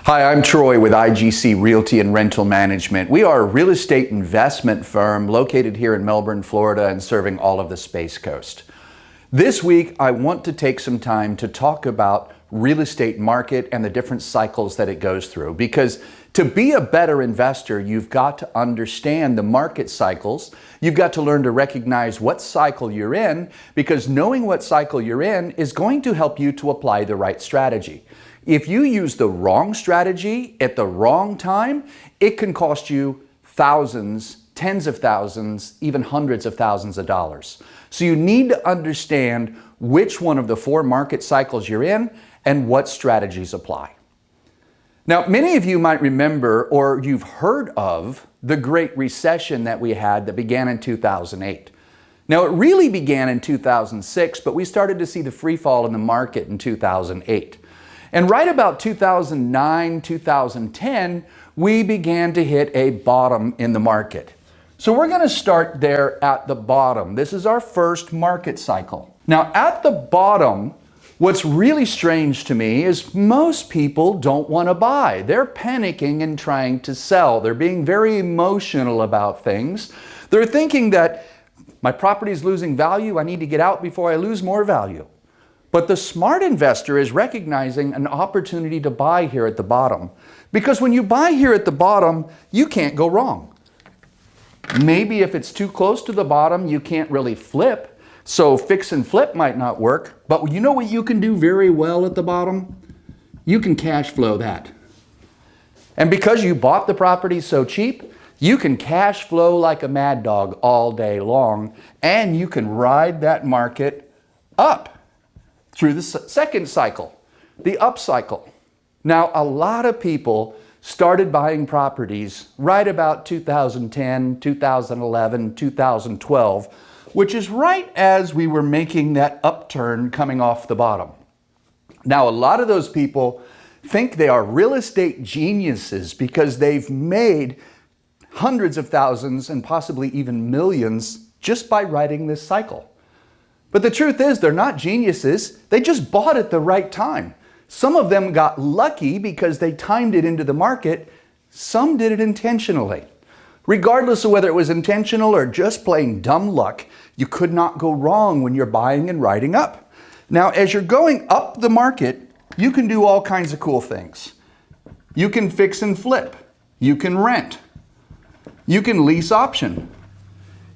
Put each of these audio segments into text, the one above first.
Hi, I'm Troy with IGC Realty and Rental Management. We are a real estate investment firm located here in Melbourne, Florida, and serving all of the Space Coast. This week, I want to take some time to talk about real estate market and the different cycles that it goes through. Because to be a better investor, you've got to understand the market cycles. You've got to learn to recognize what cycle you're in, because knowing what cycle you're in is going to help you to apply the right strategy. If you use the wrong strategy at the wrong time, it can cost you thousands, tens of thousands, even hundreds of thousands of dollars. So you need to understand which one of the four market cycles you're in and what strategies apply. Now, many of you might remember, or you've heard of, the Great Recession that we had that began in 2008. Now, it really began in 2006, but we started to see the free fall in the market in 2008. And right about 2009, 2010, we began to hit a bottom in the market. So we're going to start there at the bottom. This is our first market cycle. Now, at the bottom, what's really strange to me is most people don't want to buy. They're panicking and trying to sell. They're being very emotional about things. They're thinking that my property is losing value. I need to get out before I lose more value. But the smart investor is recognizing an opportunity to buy here at the bottom. Because when you buy here at the bottom, you can't go wrong. Maybe if it's too close to the bottom, you can't really flip. So fix and flip might not work. But you know what you can do very well at the bottom? You can cash flow that. And because you bought the property so cheap, you can cash flow like a mad dog all day long. And you can ride that market up through the second cycle, the up cycle. Now, a lot of people started buying properties right about 2010, 2011, 2012, which is right as we were making that upturn coming off the bottom. Now, a lot of those people think they are real estate geniuses because they've made hundreds of thousands and possibly even millions just by riding this cycle. But the truth is, they're not geniuses. They just bought at the right time. Some of them got lucky because they timed it into the market. Some did it intentionally. Regardless of whether it was intentional or just plain dumb luck, you could not go wrong when you're buying and riding up. Now, as you're going up the market, you can do all kinds of cool things. You can fix and flip. You can rent. You can lease option.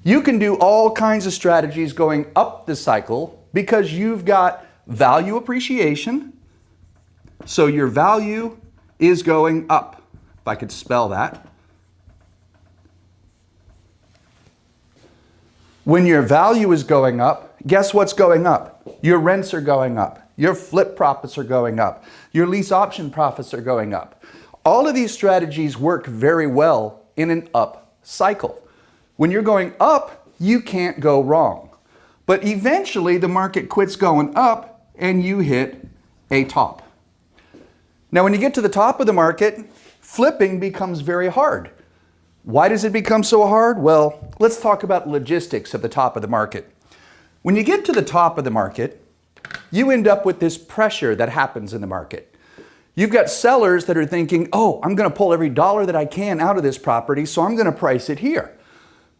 You can do all kinds of strategies going up the cycle because you've got value appreciation. So your value is going up, if I could spell that. When your value is going up, guess what's going up? Your rents are going up. Your flip profits are going up. Your lease option profits are going up. All of these strategies work very well in an up cycle. When you're going up, you can't go wrong. But eventually the market quits going up and you hit a top. Now, when you get to the top of the market, flipping becomes very hard. Why does it become so hard? Well, let's talk about logistics at the top of the market. When you get to the top of the market, you end up with this pressure that happens in the market. You've got sellers that are thinking, oh, I'm going to pull every dollar that I can out of this property, so I'm going to price it here.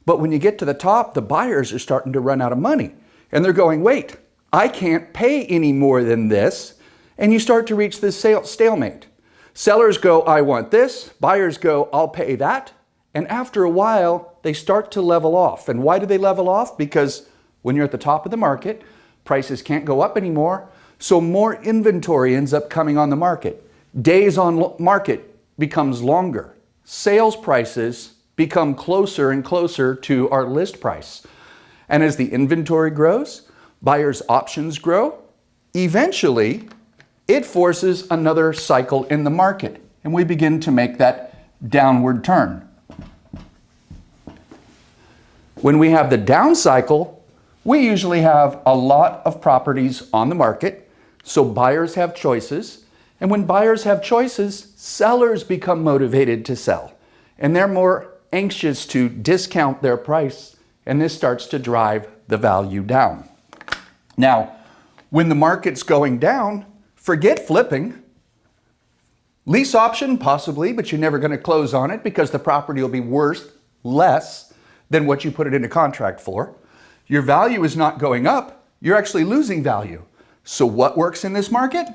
But when you get to the top, the buyers are starting to run out of money. And they're going, wait, I can't pay any more than this. And you start to reach this stalemate. Sellers go, I want this. Buyers go, I'll pay that. And after a while, they start to level off. And why do they level off? Because when you're at the top of the market, prices can't go up anymore. So more inventory ends up coming on the market. Days on market becomes longer. Sales prices become closer and closer to our list price. And as the inventory grows, buyers' options grow. Eventually, it forces another cycle in the market, and we begin to make that downward turn. When we have the down cycle, we usually have a lot of properties on the market, so buyers have choices. And when buyers have choices, sellers become motivated to sell. And they're more anxious to discount their price, and this starts to drive the value down. Now, when the market's going down, forget flipping. Lease option, possibly, but you're never going to close on it because the property will be worth less than what you put it into contract for. Your value is not going up, you're actually losing value. So what works in this market?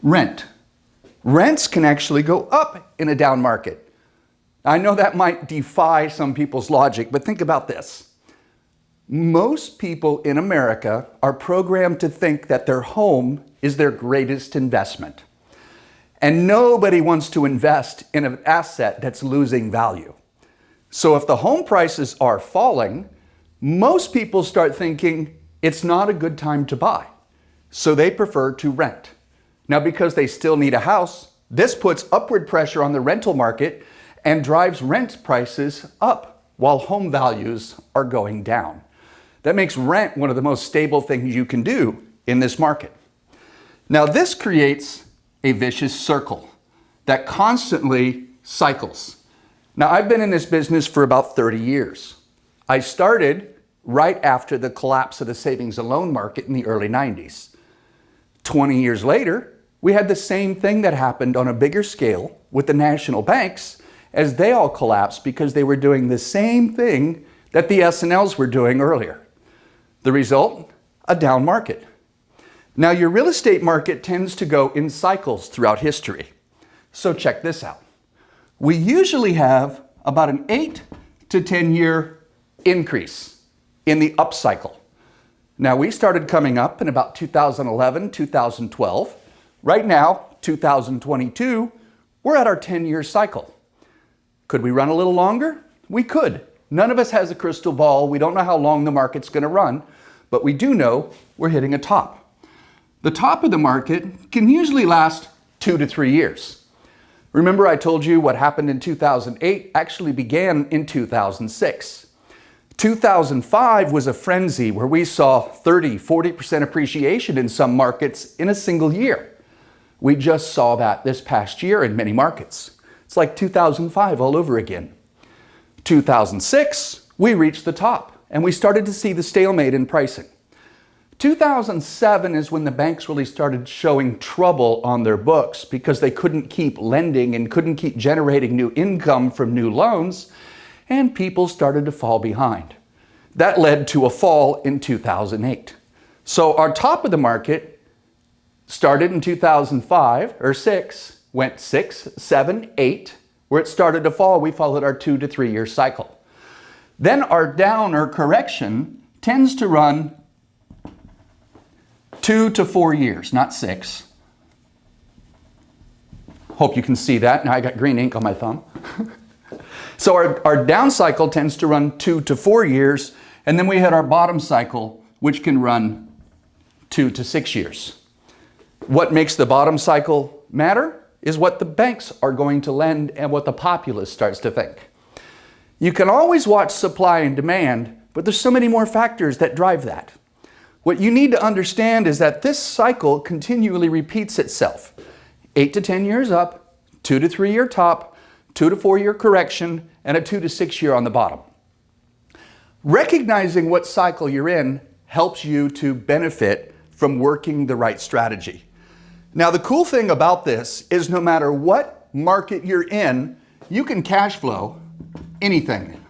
Rent. Rents can actually go up in a down market. I know that might defy some people's logic, but think about this. Most people in America are programmed to think that their home is their greatest investment. And nobody wants to invest in an asset that's losing value. So if the home prices are falling, most people start thinking it's not a good time to buy. So they prefer to rent. Now, because they still need a house, this puts upward pressure on the rental market and drives rent prices up while home values are going down. That makes rent one of the most stable things you can do in this market. Now, this creates a vicious circle that constantly cycles. Now, I've been in this business for about 30 years. I started right after the collapse of the savings and loan market in the early 90s. 20 years later, we had the same thing that happened on a bigger scale with the national banks as they all collapsed because they were doing the same thing that the S&Ls were doing earlier. The result? A down market. Now, your real estate market tends to go in cycles throughout history. So check this out. We usually have about an 8 to 10 year increase in the upcycle. Now, we started coming up in about 2011, 2012. Right now, 2022, we're at our 10-year cycle. Could we run a little longer? We could. None of us has a crystal ball. We don't know how long the market's going to run, but we do know we're hitting a top. The top of the market can usually last 2 to 3 years. Remember I told you what happened in 2008 actually began in 2006. 2005 was a frenzy where we saw 30, 40% appreciation in some markets in a single year. We just saw that this past year in many markets. It's like 2005 all over again. 2006, we reached the top and we started to see the stalemate in pricing. 2007 is when the banks really started showing trouble on their books because they couldn't keep lending and couldn't keep generating new income from new loans, and people started to fall behind. That led to a fall in 2008. So our top of the market started in 2005 or 6, went 6, 7, 8. Where it started to fall, we followed our 2 to 3 year cycle. Then our down or correction tends to run 2 to 4 years, not 6. Hope you can see that. Now I got green ink on my thumb. So our down cycle tends to run 2 to 4 years, and then we hit our bottom cycle, which can run 2 to 6 years. What makes the bottom cycle matter is what the banks are going to lend and what the populace starts to think. You can always watch supply and demand, but there's so many more factors that drive that. What you need to understand is that this cycle continually repeats itself. 8 to 10 years up, 2 to 3 year top, 2 to 4 year correction, and a 2 to 6 year on the bottom. Recognizing what cycle you're in helps you to benefit from working the right strategy. Now, the cool thing about this is no matter what market you're in, you can cash flow anything.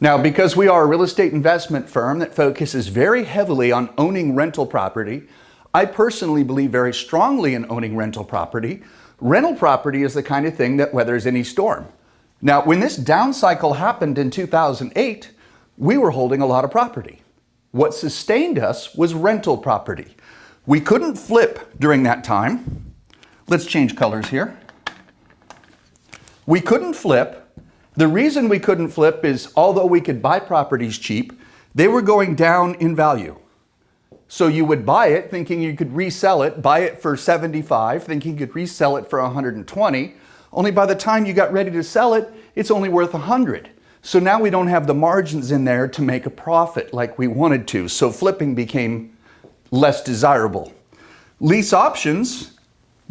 Now, because we are a real estate investment firm that focuses very heavily on owning rental property, I personally believe very strongly in owning rental property. Rental property is the kind of thing that weathers any storm. Now, when this down cycle happened in 2008, we were holding a lot of property. What sustained us was rental property. We couldn't flip during that time. Let's change colors here. We couldn't flip. The reason we couldn't flip is although we could buy properties cheap, they were going down in value. So you would buy it thinking you could resell it, buy it for 75, thinking you could resell it for 120. Only by the time you got ready to sell it, it's only worth 100. So now we don't have the margins in there to make a profit like we wanted to. So flipping became less desirable. Lease options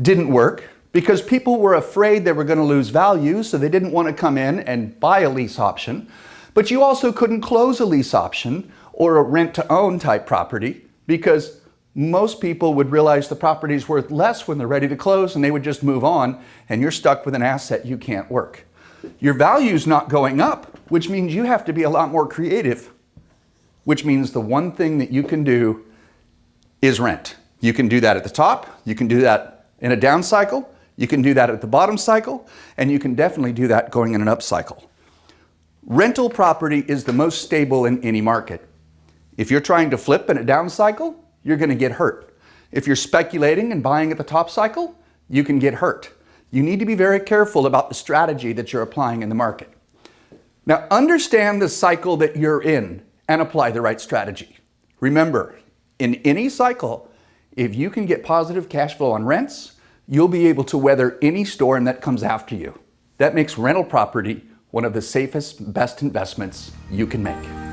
didn't work because people were afraid they were going to lose value, so they didn't want to come in and buy a lease option. But you also couldn't close a lease option or a rent-to-own type property because most people would realize the property is worth less when they're ready to close and they would just move on, and you're stuck with an asset you can't work. Your value's not going up, which means you have to be a lot more creative, which means the one thing that you can do is rent. You can do that at the top, you can do that in a down cycle, you can do that at the bottom cycle, and you can definitely do that going in an up cycle. Rental property is the most stable in any market. If you're trying to flip in a down cycle, you're going to get hurt. If you're speculating and buying at the top cycle, you can get hurt. You need to be very careful about the strategy that you're applying in the market. Now, understand the cycle that you're in and apply the right strategy. Remember, in any cycle, if you can get positive cash flow on rents, you'll be able to weather any storm that comes after you. That makes rental property one of the safest, best investments you can make.